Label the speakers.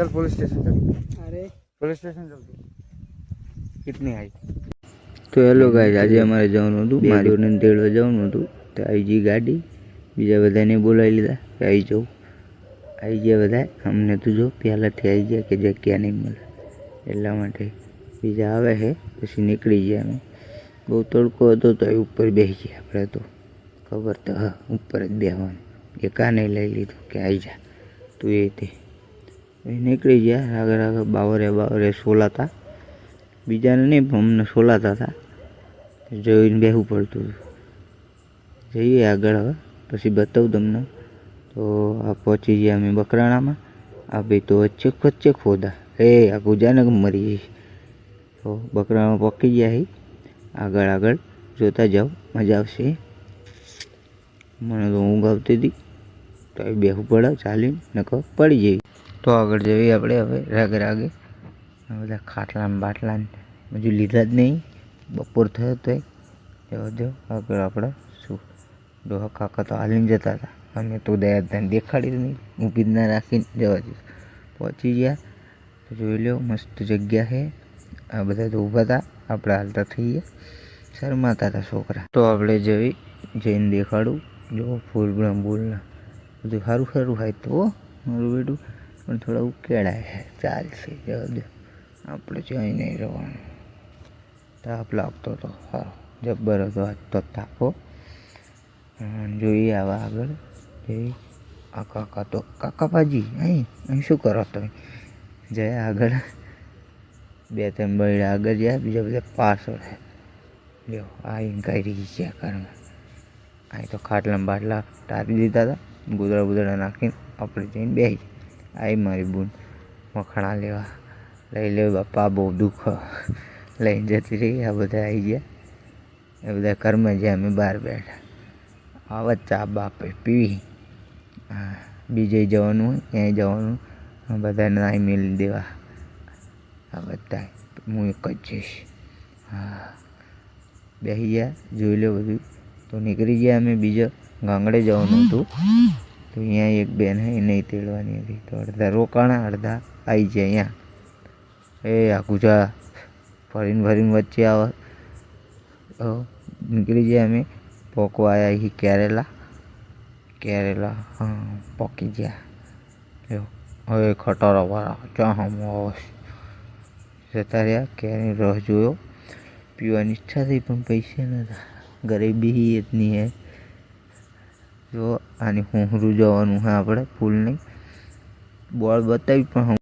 Speaker 1: चल police station चल।
Speaker 2: अरे
Speaker 1: पुलिस स्टेशन चल। कितनी आई?
Speaker 3: तो हेलो गाइस, आज अमारे जवानुं हतुं, मारी ने तेड़वा जवानुं हतुं तो आई गई गाड़ी। बीजा बधाने बोलावी लीधा के आई जाओ। आई गया बधा। अमने तो जो पहलाथी आई गया कि जग्या नहीं मळे એટલા માટે બીજા આવે છે પછી નીકળી ગયા અમે। બહુ તડકો હતો તો ઉપર બેસી ગયા આપણે તો ખબર તો હા ઉપર જ બેસવાનું એ કાને લઈ લીધું કે આવી જા તું એ તે નીકળી ગયા આગળ આગળ બાવરે સોલાતા બીજાને નહીં પણ અમને સોલાતા હતા જોઈને બેસવું પડતું હતું। જઈએ આગળ હવે પછી બતાવું તમને। તો આ પહોંચી ગયા અમે બકરાણામાં। આ ભાઈ તો વચ્ચે ખોદા आ गुजाने मरी तो बकरा पकी गया है। आगळ आगळ जोता जाओ मजा आवशे। मने तो ऊँघ आवती थी तो बेहू पड़े चाली नको पड़ी जाए। तो आगळ जईए आपणे हवे रागे रागे बधा खाटला बाटला हजू लीधा ज नहीं। बपोर थयो तो जो आगळ आपणे शू डोहा काका तो हालीने जता था। अमे तो दया देखाड़ी नहीं ऊभी ज ना राखीने जवा दीधुं। पहुंची गया જોઈ લો મસ્ત જગ્યા છે। આ બધા તો ઊભા હતા આપણે હાલતા થઈએ શરમાતા હતા છોકરા। તો આપણે જઈને દેખાડું જો ફૂલ બૂલના બધું સારું સારું હોય તો મારું બેટું પણ થોડા ઉકેળાય છે ચાલશે જવા દો આપણે જઈ નહીં રહેવાનું। તાપ લાગતો હતો સારો જબ્બર હતો આજ તો તાપો। જોઈએ આવા આગળ જઈ આ કાકા તો કાકા પાજી અહીં શું કરો તમે? जय आगळ बे तीन बड़ा आगे जाए बीजा बधा पाछळ है। जो आई कई रही है कारण आई तो खाटला बाटला टारी दीधा था गुदड़ा बुदड़ा नाखी अपने जईने बेही। आई मारी बून मखणा लेवा लई ले बापा बहुत दुख लईने जती रही। आ बधा आई गया ए बधा घर में जे अमे बहार बैठा आवा चा बापे पीवी। हाँ बीजे जवानुं होय त्यां जवानुं बधाने आई मेल देवा। आ बधा हूँ एक ज जईश। हाँ बेसी गया जोई लो बधुं। तो निकली गया अमे बीजा गांगड़े जवानुं हतुं तो अहींया एक बेन है नहीं तेड़वानी हती तो अर्धा रोकाणा अर्धा आई गया अहींया। ए आगू जा फरीने फरीने वच्चे आवे। निकली गया अमे पोकवा आया ही केरेला हाँ पोकी गया। जो હવે ખટારાવાળા ચા હમોશ જતા રહ્યા ક્યારેય રસ જોયો પીવાની ઈચ્છા થઈ પણ પૈસા નહોતા ગરીબી એટલી હે। જો આની હોંહરું જવાનું હે આપણે ફૂલ નહીં બોર્ડ બતાવી પણ